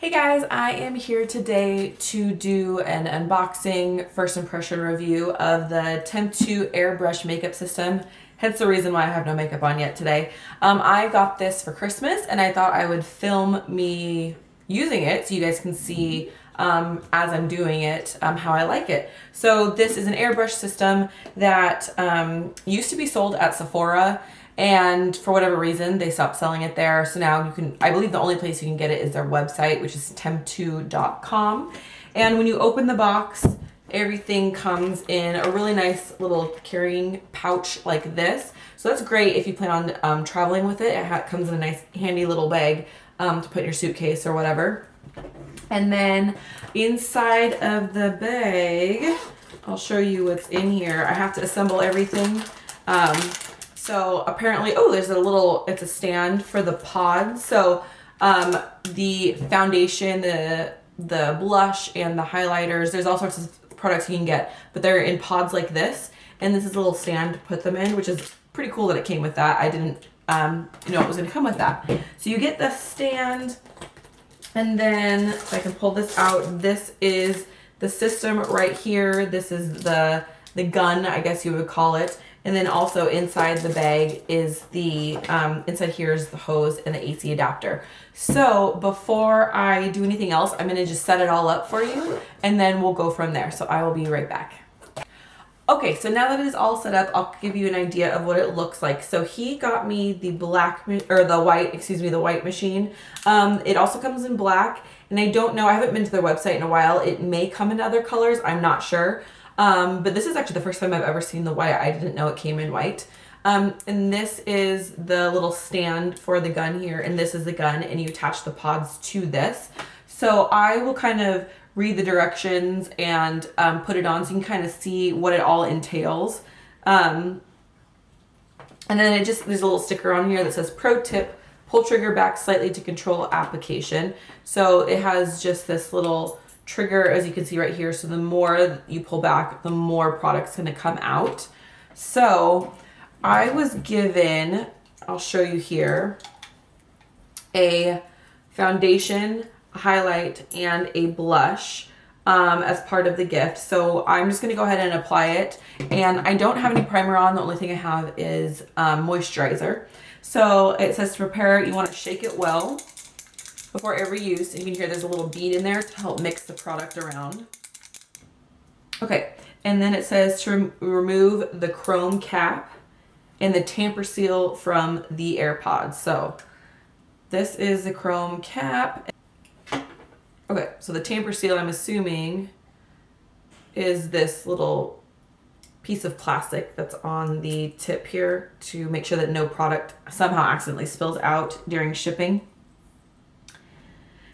Hey guys, I am here today to do an unboxing first impression review of the Temptu Airbrush makeup system, hence the reason why I have no makeup on yet today. I got this for Christmas and I thought I would film me using it so you guys can see as I'm doing it how I like it. So this is an airbrush system that used to be sold at Sephora, and for whatever reason they stopped selling it there. So now you can, I believe the only place you can get it is their website, which is temptu.com. And when you open the box, everything comes in a really nice little carrying pouch like this. So that's great if you plan on traveling with it. It comes in a nice handy little bag to put in your suitcase or whatever. And then inside of the bag, I'll show you what's in here. I have to assemble everything. So apparently, oh, there's it's a stand for the pods. So the foundation, the blush, and the highlighters, there's all sorts of products you can get, but they're in pods like this. And this is a little stand to put them in, which is pretty cool that it came with that. I didn't know it was going to come with that. So you get the stand, and then if I can pull this out, this is the system right here. This is the gun, I guess you would call it. And then also inside the bag is the, inside here is the hose and the AC adapter. So before I do anything else, I'm gonna just set it all up for you and then we'll go from there. So I will be right back. Okay, so now that it is all set up, I'll give you an idea of what it looks like. So he got me the the white machine. It also comes in black, and I don't know, I haven't been to their website in a while. It may come in other colors, I'm not sure. But this is actually the first time I've ever seen the white. I didn't know it came in white. And this is the little stand for the gun here, and this is the gun, and you attach the pods to this. So I will kind of read the directions and put it on so you can kind of see what it all entails. And then there's a little sticker on here that says pro tip, pull trigger back slightly to control application. So it has just this little trigger, as you can see right here. So the more you pull back, the more product's going to come out. So I was given, I'll show you here, a foundation, a highlight, and a blush as part of the gift. So I'm just going to go ahead and apply it. And I don't have any primer on. The only thing I have is moisturizer. So it says to prepare, you want to shake it well before every use. You can hear there's a little bead in there to help mix the product around. Okay, and then it says to remove the chrome cap and the tamper seal from the AirPods. So this is the chrome cap. Okay, so the tamper seal, I'm assuming, is this little piece of plastic that's on the tip here to make sure that no product somehow accidentally spills out during shipping.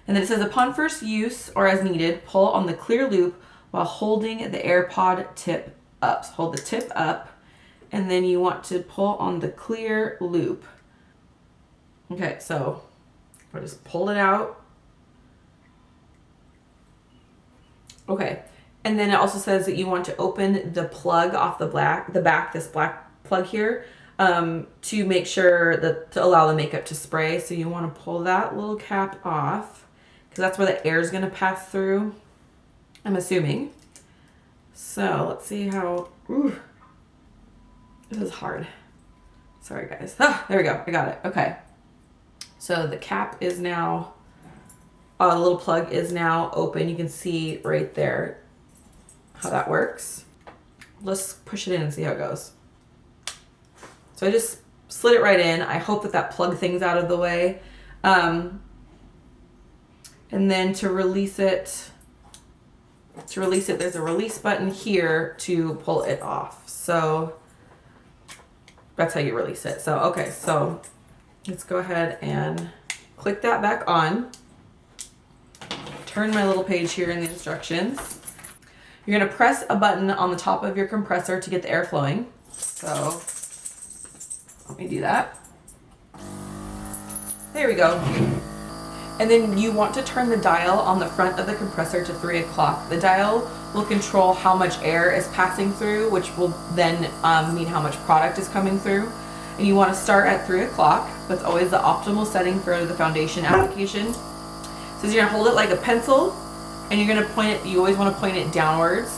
And then it says, upon first use or as needed, pull on the clear loop while holding the AirPod tip up. So hold the tip up, and then you want to pull on the clear loop. Okay, so I just pulled it out. Okay, and then it also says that you want to open the plug off the back, this black plug here, to make sure that, to allow the makeup to spray. So you want to pull that little cap off, because that's where the air is going to pass through, I'm assuming. So let's see how, this is hard. Sorry guys. Ah, there we go. I got it. Okay. So the cap is now, the little plug is now open. You can see right there how that works. Let's push it in and see how it goes. So I just slid it right in. I hope that plug thing's out of the way. And then to release it, there's a release button here to pull it off. So that's how you release it. So, okay, so let's go ahead and click that back on. Turn my little page here in the instructions. You're gonna press a button on the top of your compressor to get the air flowing. So let me do that. There we go. And then you want to turn the dial on the front of the compressor to 3 o'clock. The dial will control how much air is passing through, which will then mean how much product is coming through. And you want to start at 3 o'clock. That's always the optimal setting for the foundation application. So you're gonna hold it like a pencil, and you're gonna point it, you always wanna point it downwards,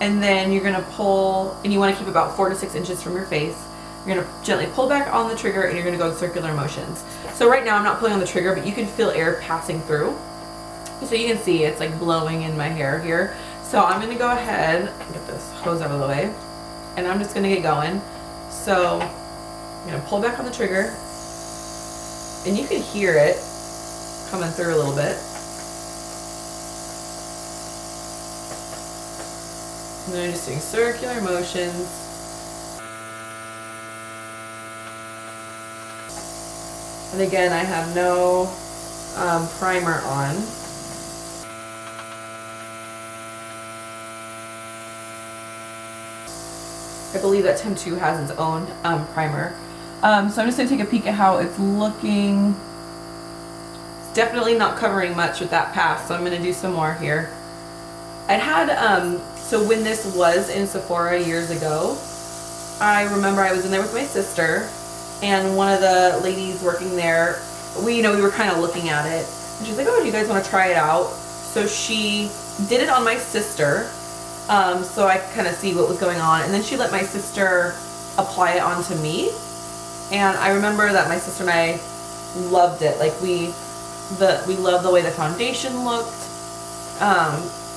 and then you're gonna pull, and you wanna keep about 4 to 6 inches from your face. You're gonna gently pull back on the trigger, and you're gonna go in circular motions. So right now I'm not pulling on the trigger, but you can feel air passing through. So you can see it's like blowing in my hair here. So I'm gonna go ahead and get this hose out of the way, and I'm just gonna get going. So I'm gonna pull back on the trigger, and you can hear it coming through a little bit. And then I'm just doing circular motions. And again, I have no primer on. I believe that Temptu has its own primer. So I'm just going to take a peek at how it's looking. It's definitely not covering much with that pass, so I'm going to do some more here. I had, so when this was in Sephora years ago, I remember I was in there with my sister, and one of the ladies working there, we were kind of looking at it, and she's like, oh, do you guys want to try it out? So she did it on my sister, so I could kind of see what was going on, and then she let my sister apply it onto me, and I remember that my sister and I loved it. Like we loved the way the foundation looked.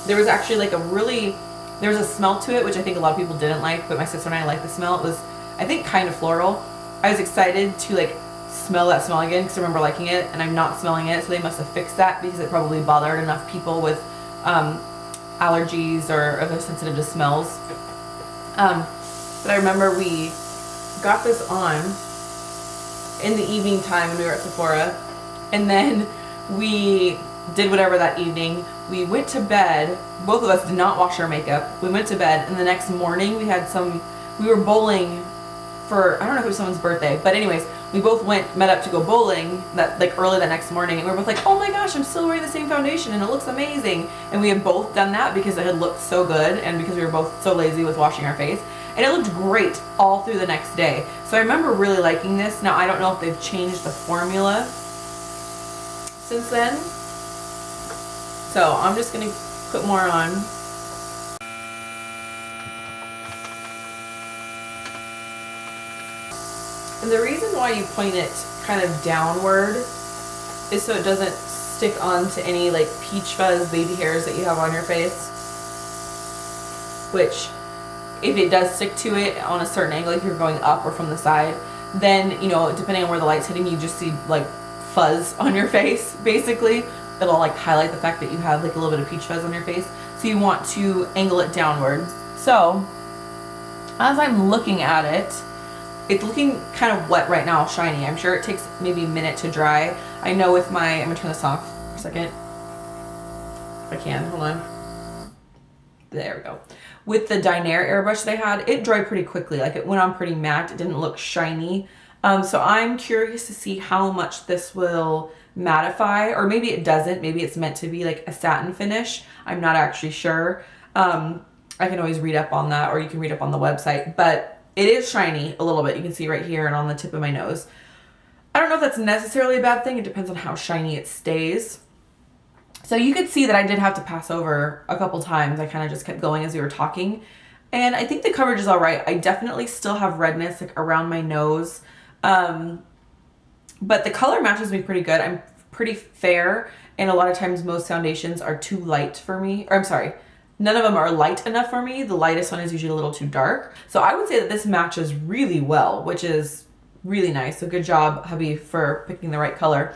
There was actually like there was a smell to it, which I think a lot of people didn't like, but my sister and I liked the smell. It was, I think, kind of floral. I was excited to like smell that smell again because I remember liking it, and I'm not smelling it, so they must have fixed that because it probably bothered enough people with allergies or if they're sensitive to smells. But I remember we got this on in the evening time when we were at Sephora, and then we did whatever that evening. We went to bed. Both of us did not wash our makeup. We went to bed, and the next morning we were bowling for, I don't know if it was someone's birthday, but anyways, we both met up to go bowling early that next morning, and we were both like, oh my gosh, I'm still wearing the same foundation and it looks amazing. And we had both done that because it had looked so good and because we were both so lazy with washing our face, and it looked great all through the next day. So I remember really liking this. Now I don't know if they've changed the formula since then, so I'm just gonna put more on. And the reason why you point it kind of downward is so it doesn't stick onto any like peach fuzz baby hairs that you have on your face. Which, if it does stick to it on a certain angle, if you're going up or from the side, then, depending on where the light's hitting, you just see like fuzz on your face, basically. It'll like highlight the fact that you have like a little bit of peach fuzz on your face. So you want to angle it downward. So, as I'm looking at it, it's looking kind of wet right now, shiny. I'm sure it takes maybe a minute to dry. I know with I'm gonna turn this off for a second. If I can, hold on. There we go. With the Dinair airbrush that I had, it dried pretty quickly. Like it went on pretty matte. It didn't look shiny. So I'm curious to see how much this will mattify, or maybe it doesn't. Maybe it's meant to be like a satin finish. I'm not actually sure. I can always read up on that, or you can read up on the website, but it is shiny a little bit. You can see right here and on the tip of my nose. I don't know if that's necessarily a bad thing. It depends on how shiny it stays. So you could see that I did have to pass over a couple times. I kind of just kept going as we were talking. And I think the coverage is all right. I definitely still have redness like around my nose. But the color matches me pretty good. I'm pretty fair, and a lot of times most foundations are too light for me. Or I'm sorry, none of them are light enough for me. The lightest one is usually a little too dark. So I would say that this matches really well, which is really nice. So good job, hubby, for picking the right color.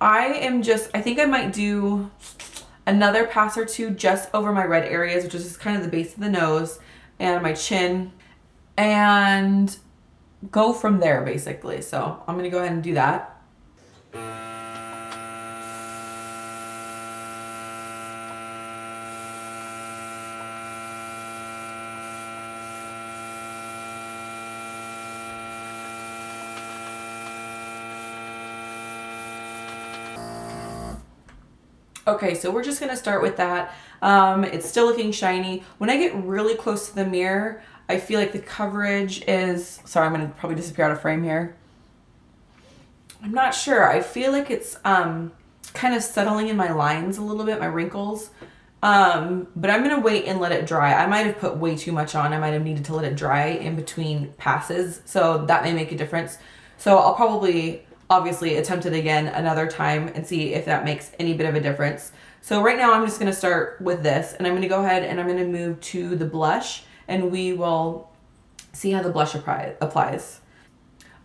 I think I might do another pass or two just over my red areas, which is just kind of the base of the nose and my chin, and go from there basically. So I'm gonna go ahead and do that. Okay, so we're just gonna start with that. It's still looking shiny. When I get really close to the mirror, I feel like the coverage is, sorry, I'm gonna probably disappear out of frame here. I'm not sure. I feel like it's kind of settling in my lines a little bit, my wrinkles. But I'm gonna wait and let it dry. I might have put way too much on. I might have needed to let it dry in between passes, so that may make a difference. So I'll probably obviously attempt it again another time and see if that makes any bit of a difference. So right now I'm just gonna start with this, and I'm gonna go ahead and I'm gonna move to the blush, and we will see how the blush applies.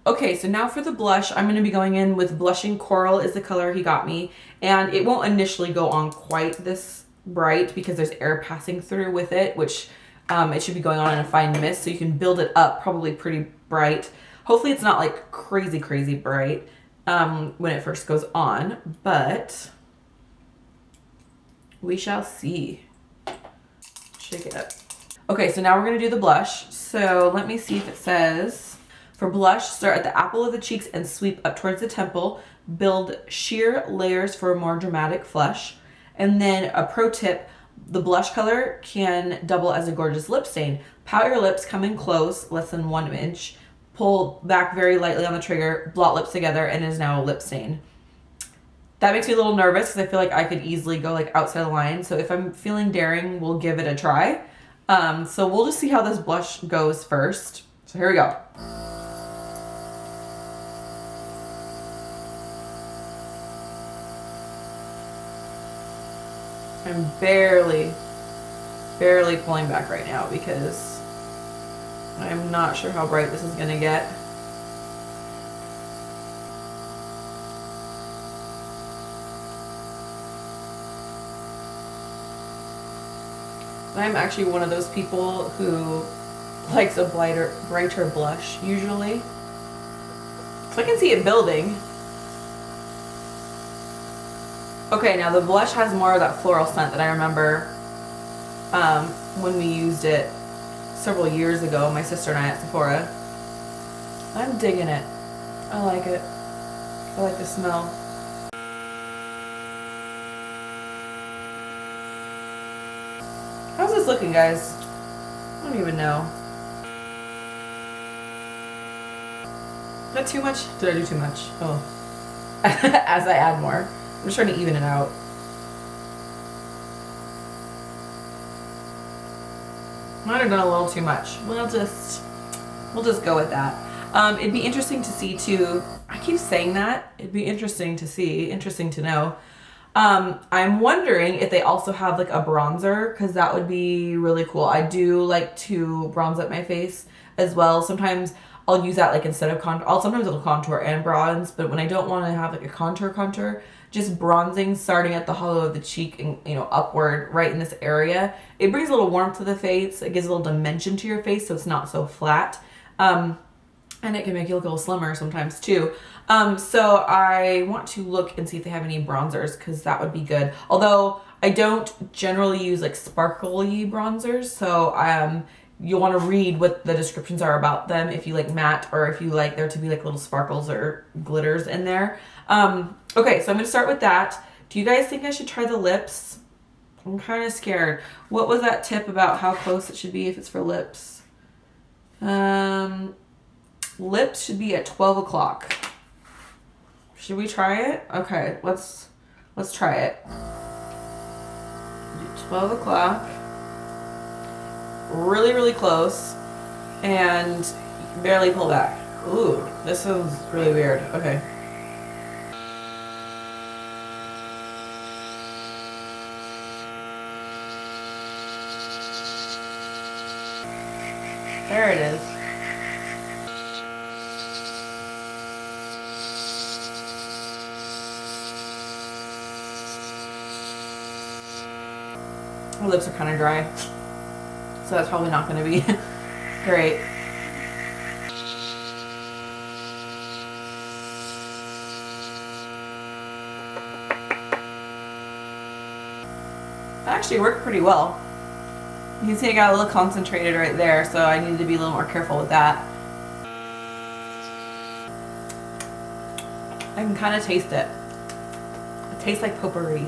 Okay, so now for the blush, I'm going to be going in with Blushing Coral is the color he got me. And it won't initially go on quite this bright because there's air passing through with it, which it should be going on in a fine mist. So you can build it up probably pretty bright. Hopefully it's not like crazy, crazy bright when it first goes on, but we shall see. Shake it up. Okay, so now we're going to do the blush. So let me see if it says... For blush, start at the apple of the cheeks and sweep up towards the temple. Build sheer layers for a more dramatic flush. And then a pro tip, the blush color can double as a gorgeous lip stain. Pout your lips, come in close, less than 1 inch. Pull back very lightly on the trigger, blot lips together, and it is now a lip stain. That makes me a little nervous because I feel like I could easily go like outside the line. So if I'm feeling daring, we'll give it a try. So we'll just see how this blush goes first. So here we go. I'm barely pulling back right now because I'm not sure how bright this is going to get. I'm actually one of those people who likes a brighter blush usually. So I can see it building. Okay, now the blush has more of that floral scent that I remember when we used it several years ago, my sister and I at Sephora. I'm digging it. I like it. I like the smell. How's this looking, guys? I don't even know. Is that too much? Did I do too much? Oh. As I add more. I'm just trying to even it out. Might have done a little too much. We'll just go with that. It'd be interesting to see too. I keep saying that. It'd be interesting to see. Interesting to know. I'm wondering if they also have like a bronzer, because that would be really cool. I do like to bronze up my face as well. Sometimes I'll use that like instead of contour. Sometimes it'll contour and bronze, but when I don't want to have like a contour, just bronzing starting at the hollow of the cheek and, you know, upward right in this area. It brings a little warmth to the face. It gives a little dimension to your face so it's not so flat. And it can make you look a little slimmer sometimes too. So I want to look and see if they have any bronzers, because that would be good. Although I don't generally use like sparkly bronzers, so you'll want to read what the descriptions are about them if you like matte, or if you like there to be like little sparkles or glitters in there. Okay, so I'm going to start with that. Do you guys think I should try the lips? I'm kind of scared. What was that tip about how close it should be if it's for lips? Lips should be at 12 o'clock. Should we try it? Okay, let's try it. 12 o'clock. Really, really close. And barely pull back. Ooh, this sounds really weird. Okay. There it is. My lips are kind of dry, so that's probably not going to be great. That actually worked pretty well. You can see I got a little concentrated right there, so I needed to be a little more careful with that. I can kind of taste it. It tastes like potpourri.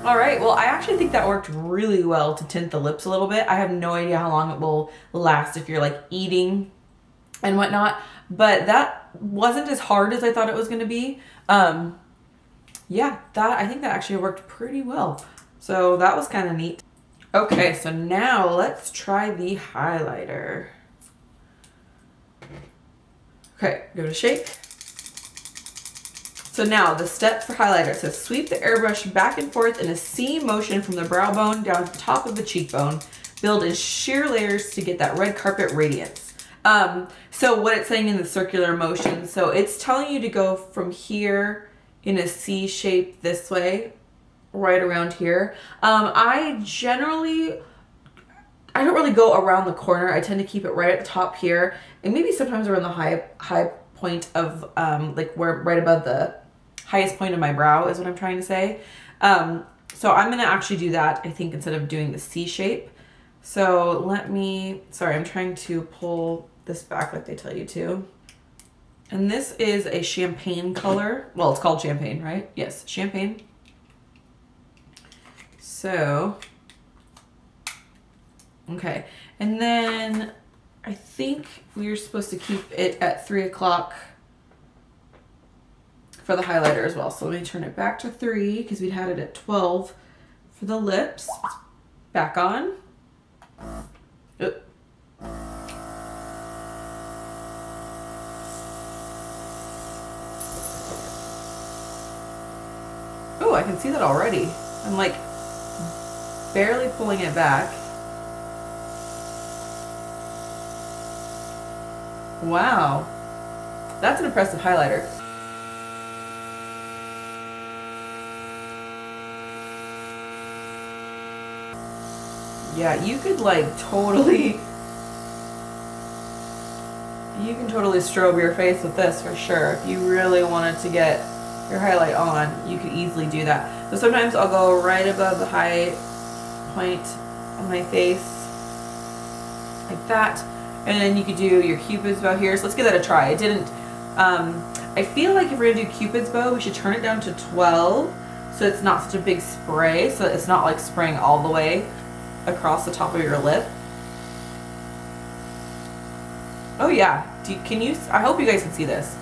Alright, well I actually think that worked really well to tint the lips a little bit. I have no idea how long it will last if you're like eating and whatnot, but that wasn't as hard as I thought it was going to be. Yeah, I think that actually worked pretty well. So that was kind of neat. Okay, so now let's try the highlighter. Okay, give it a shake. So now the steps for highlighter. So sweep the airbrush back and forth in a C motion from the brow bone down to the top of the cheekbone. Build in sheer layers to get that red carpet radiance. So what it's saying in the circular motion, so it's telling you to go from here in a C shape this way, right around here. I don't really go around the corner. I tend to keep it right at the top here, and maybe sometimes around the high point of like where right above the highest point of my brow is what I'm trying to say. So I'm gonna actually do that, I think, instead of doing the C shape. So sorry, I'm trying to pull this back like they tell you to. And this is a champagne color. Well, it's called champagne, right? Yes, champagne. So, okay. And then I think we're supposed to keep it at 3 o'clock for the highlighter as well. So let me turn it back to 3 because we'd had it at 12 for the lips. Back on. Oh, I can see that already. I'm like barely pulling it back. Wow. That's an impressive highlighter. Yeah, you could like totally, you can totally strobe your face with this for sure. If you really wanted to get your highlight on, you could easily do that. So sometimes I'll go right above the high point on my face, like that. And then you could do your Cupid's bow here. So let's give that a try. I didn't, I feel like if we're gonna do Cupid's bow, we should turn it down to 12 so it's not such a big spray, so it's not like spraying all the way across the top of your lip. Oh yeah, I hope you guys can see this.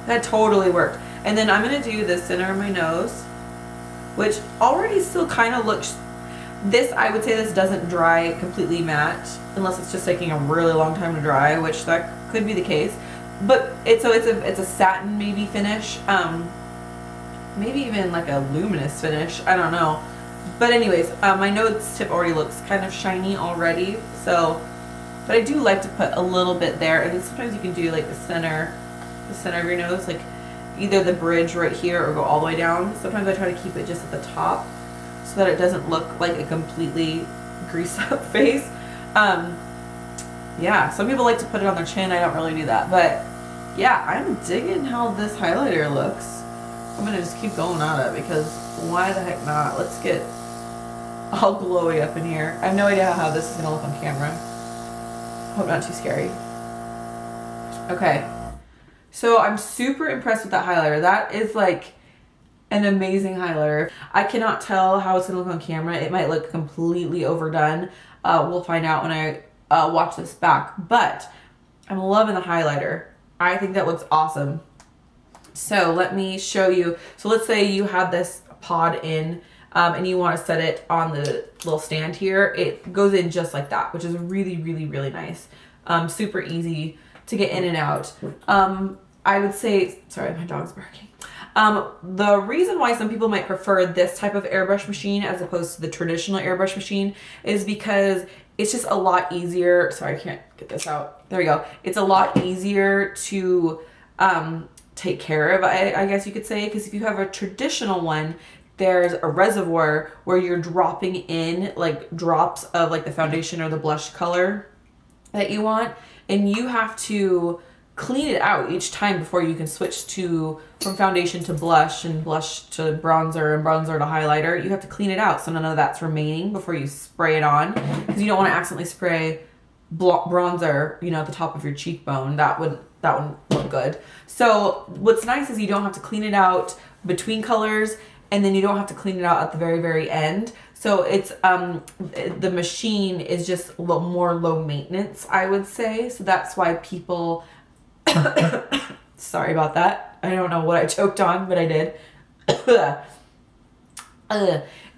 That totally worked. And then I'm gonna do the center of my nose, which already still kind of looks, I would say this doesn't dry completely matte unless it's just taking a really long time to dry, which that could be the case. But it's a satin maybe finish, maybe even like a luminous finish, I don't know. But anyways, my nose tip already looks kind of shiny already, so, but I do like to put a little bit there, and then sometimes you can do like the center of your nose, like either the bridge right here or go all the way down. Sometimes I try to keep it just at the top so that it doesn't look like a completely greased up face. Yeah, some people like to put it on their chin. I don't really do that, but yeah, I'm digging how this highlighter looks. I'm gonna just keep going at it because why the heck not? Let's get all glowy up in here. I have no idea how this is gonna look on camera. Hope not too scary. Okay, so I'm super impressed with that highlighter. That is like an amazing highlighter. I cannot tell how it's gonna look on camera. It might look completely overdone. We'll find out when I watch this back, but I'm loving the highlighter. I think that looks awesome. So let me show you. So let's say you had this pod in and you want to set it on the little stand here. It goes in just like that, which is really, really, really nice. Super easy to get in and out. I would say, sorry, my dog's barking. The reason why some people might prefer this type of airbrush machine as opposed to the traditional airbrush machine is because it's just a lot easier. Sorry, I can't get this out. There we go. It's a lot easier to take care of, I guess you could say, because if you have a traditional one, there's a reservoir where you're dropping in like drops of like the foundation or the blush color that you want, and you have to clean it out each time before you can switch from foundation to blush and blush to bronzer and bronzer to highlighter. You have to clean it out so none of that's remaining before you spray it on, because you don't want to accidentally spray bronzer, at the top of your cheekbone. That wouldn't look good. So what's nice is you don't have to clean it out between colors, and then you don't have to clean it out at the very, very end. So it's the machine is just a little more low maintenance, I would say. So that's why people Sorry about that. I don't know what I choked on, but I did.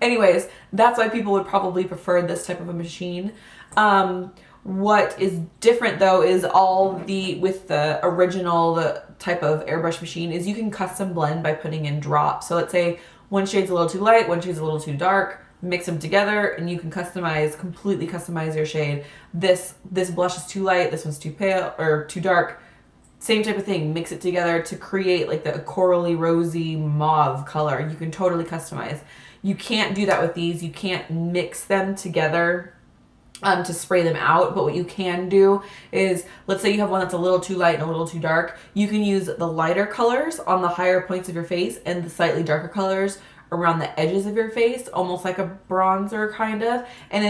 Anyways, that's why people would probably prefer this type of a machine. What is different though is with the original, the type of airbrush machine, is you can custom blend by putting in drops. So let's say one shade's a little too light, one shade's a little too dark, mix them together and you can completely customize your shade. This blush is too light, this one's too pale or too dark. Same type of thing, mix it together to create like the corally rosy mauve color. You can totally customize. You can't do that with these. You can't mix them together to spray them out, but what you can do is, let's say you have one that's a little too light and a little too dark, you can use the lighter colors on the higher points of your face and the slightly darker colors around the edges of your face, almost like a bronzer kind of, and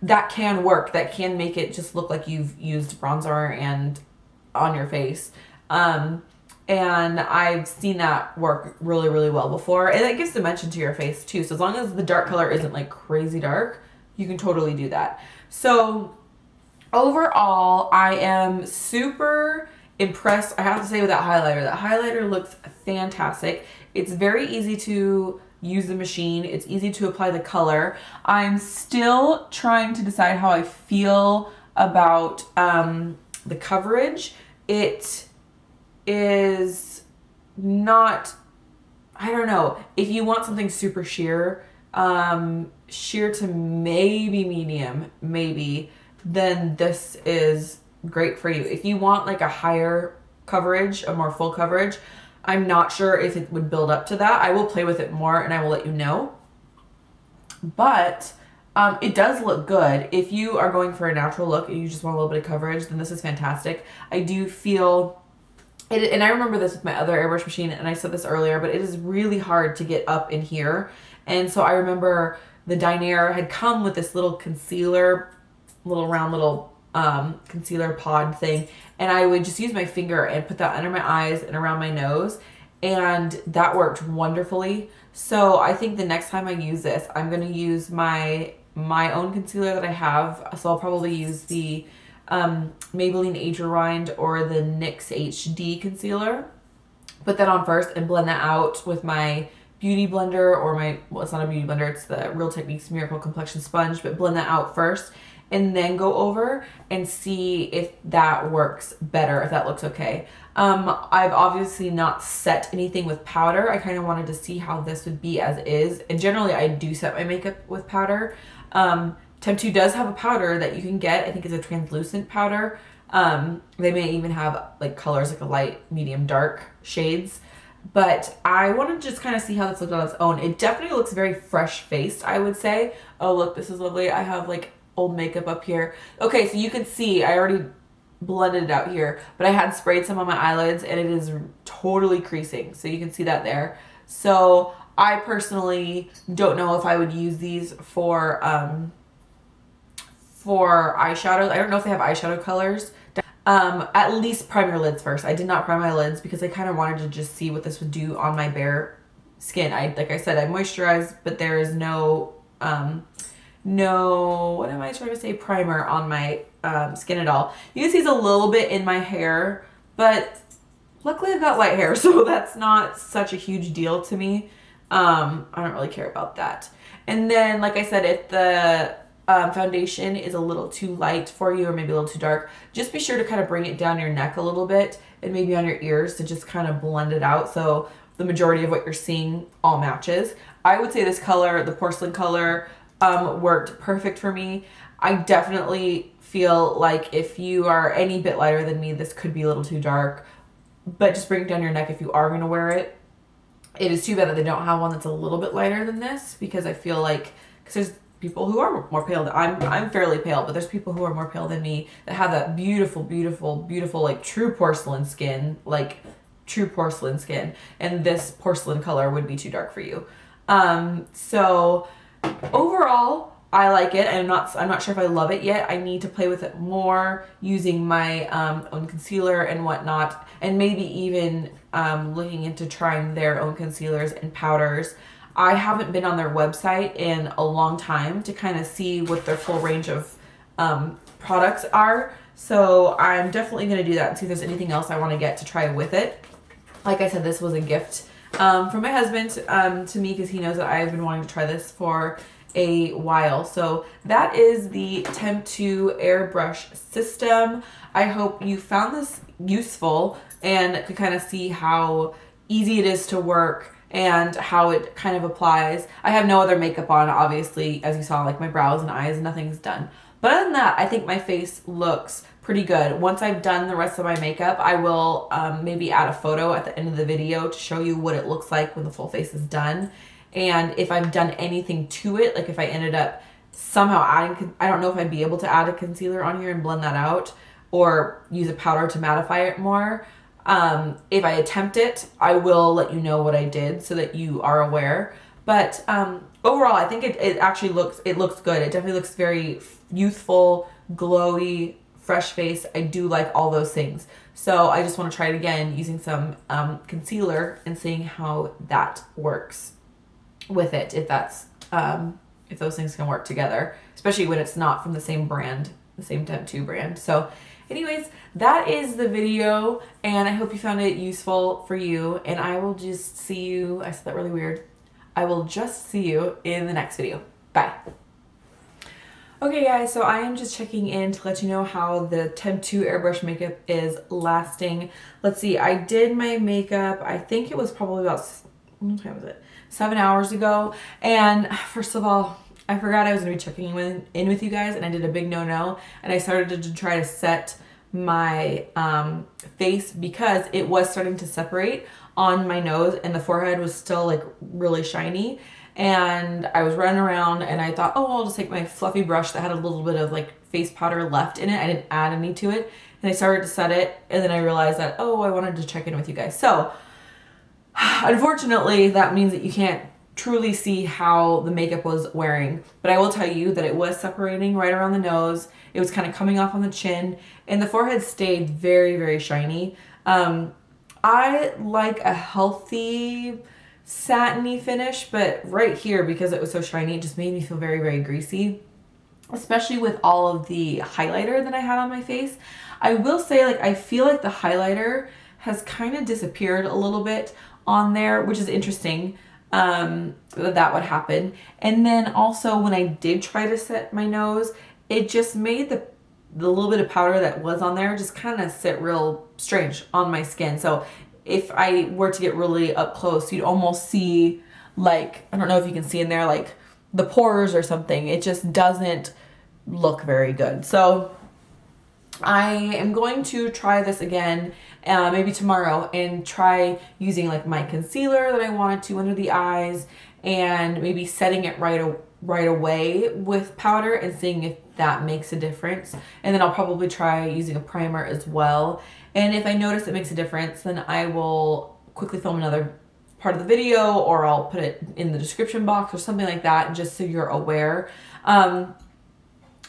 that can work. That can make it just look like you've used bronzer and on your face. And I've seen that work really, really well before, and it gives dimension to your face too. So as long as the dark color isn't like crazy dark, you can totally do that. So overall, I am super impressed, I have to say, with that highlighter. That highlighter looks fantastic. It's very easy to use the machine. It's easy to apply the color. I'm still trying to decide how I feel about the coverage. It is not, I don't know, if you want something super sheer, sheer to maybe medium, then this is great for you. If you want like a higher coverage, a more full coverage, I'm not sure if it would build up to that. I will play with it more and I will let you know. But it does look good. If you are going for a natural look and you just want a little bit of coverage, then this is fantastic. I do feel it, and I remember this with my other airbrush machine, and I said this earlier, but it is really hard to get up in here. And so I remember the Dinair had come with this little concealer, round concealer pod thing, and I would just use my finger and put that under my eyes and around my nose, and that worked wonderfully. So I think the next time I use this, I'm going to use my own concealer that I have. So I'll probably use the Maybelline Age Rewind or the NYX HD concealer. Put that on first and blend that out with my beauty blender, or well, it's not a beauty blender, it's the Real Techniques Miracle Complexion Sponge, but blend that out first and then go over and see if that works better, if that looks okay. I've obviously not set anything with powder. I kind of wanted to see how this would be as is, and generally I do set my makeup with powder. Temptu does have a powder that you can get. I think it's a translucent powder. They may even have like colors, like a light, medium, dark shades. But I want to just kind of see how this looks on its own. It definitely looks very fresh faced, I would say. Oh, look, this is lovely. I have like old makeup up here. Okay, so you can see I already blended it out here, but I had sprayed some on my eyelids and it is totally creasing. So you can see that there. So I personally don't know if I would use these for eyeshadows. I don't know if they have eyeshadow colors. At least prime your lids first. I did not prime my lids because I kind of wanted to just see what this would do on my bare skin. Like I said, I moisturized, but there is no, what am I trying to say, primer on my skin at all. You can see it's a little bit in my hair, but luckily I've got light hair, so that's not such a huge deal to me. I don't really care about that. And then, like I said, if the foundation is a little too light for you or maybe a little too dark, just be sure to kind of bring it down your neck a little bit and maybe on your ears to just kind of blend it out so the majority of what you're seeing all matches. I would say this color, the porcelain color, worked perfect for me. I definitely feel like if you are any bit lighter than me, this could be a little too dark, but just bring it down your neck if you are going to wear it. It is too bad that they don't have one that's a little bit lighter than this, because I feel like, because there's people who are more pale. I'm fairly pale, but there's people who are more pale than me that have that beautiful, beautiful, beautiful, like true porcelain skin, and this porcelain color would be too dark for you. So overall, I like it. I'm not sure if I love it yet. I need to play with it more using my own concealer and whatnot, and maybe even looking into trying their own concealers and powders. I haven't been on their website in a long time to kind of see what their full range of products are. So I'm definitely going to do that and see if there's anything else I want to get to try with it. Like I said, this was a gift from my husband to me because he knows that I've been wanting to try this for a while. So that is the Temptu Airbrush system. I hope you found this useful and could kind of see how easy it is to work and how it kind of applies. I have no other makeup on, obviously, as you saw, like my brows and eyes, nothing's done. But other than that, I think my face looks pretty good. Once I've done the rest of my makeup, I will maybe add a photo at the end of the video to show you what it looks like when the full face is done. And if I've done anything to it, like if I ended up somehow adding, I don't know if I'd be able to add a concealer on here and blend that out or use a powder to mattify it more. If I attempt it, I will let you know what I did so that you are aware. But overall, I think it actually looks good. It definitely looks very youthful, glowy, fresh face. I do like all those things. So I just want to try it again using some concealer and seeing how that works with it, if that's if those things can work together, especially when it's not from the same brand, the same Temptu brand. So anyways, that is the video, and I hope you found it useful for you, and I will just see you, I said that really weird, I will just see you in the next video. Bye. Okay guys, so I am just checking in to let you know how the Temptu Airbrush makeup is lasting. Let's see, I did my makeup, I think it was probably about, what time was it? 7 hours ago. And first of all, I forgot I was going to be checking in with you guys, and I did a big no-no, and I started to try to set my face because it was starting to separate on my nose and the forehead was still like really shiny. And I was running around and I thought, oh, I'll just take my fluffy brush that had a little bit of like face powder left in it. I didn't add any to it. And I started to set it, and then I realized that, oh, I wanted to check in with you guys. So unfortunately, that means that you can't truly see how the makeup was wearing. But I will tell you that it was separating right around the nose. It was kind of coming off on the chin, and the forehead stayed very, very shiny. I like a healthy satiny finish, but right here, because it was so shiny, it just made me feel very, very greasy, especially with all of the highlighter that I had on my face. I will say, like, I feel like the highlighter has kind of disappeared a little bit on there, which is interesting that would happen. And then also when I did try to set my nose, it just made the little bit of powder that was on there just kind of sit real strange on my skin. So if I were to get really up close, you'd almost see, like, I don't know if you can see in there, like the pores or something. It just doesn't look very good. So I am going to try this again maybe tomorrow and try using like my concealer that I wanted to under the eyes and maybe setting it right away with powder and seeing if that makes a difference. And then I'll probably try using a primer as well. And if I notice it makes a difference, then I will quickly film another part of the video, or I'll put it in the description box or something like that, just so you're aware. From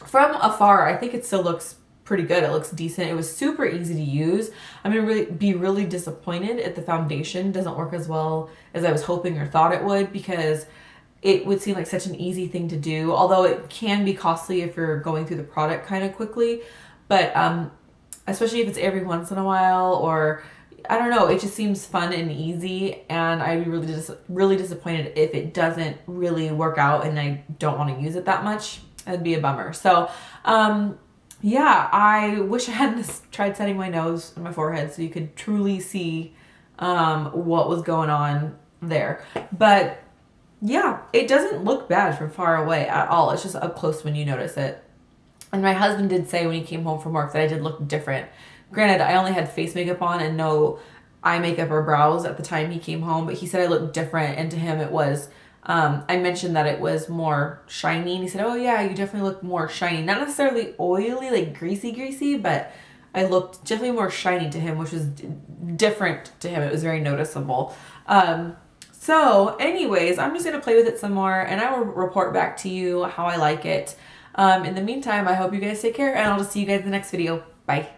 afar, I think it still looks pretty good. It looks decent. It was super easy to use. I'm gonna be really disappointed if the foundation doesn't work as well as I was hoping or thought it would, because it would seem like such an easy thing to do, although it can be costly if you're going through the product kind of quickly. But especially if it's every once in a while, or I don't know, it just seems fun and easy, and I'd be really disappointed if it doesn't really work out and I don't want to use it that much. That'd be a bummer. So yeah, I wish I hadn't tried setting my nose and my forehead so you could truly see what was going on there. But yeah, it doesn't look bad from far away at all. It's just up close when you notice it. And my husband did say when he came home from work that I did look different. Granted, I only had face makeup on and no eye makeup or brows at the time he came home, but he said I looked different, and to him it was, I mentioned that it was more shiny, and he said, oh yeah, you definitely look more shiny. Not necessarily oily, like greasy, but I looked definitely more shiny to him, which was different to him. It was very noticeable. So anyways, I'm just going to play with it some more, and I will report back to you how I like it. In the meantime, I hope you guys take care, and I'll just see you guys in the next video. Bye.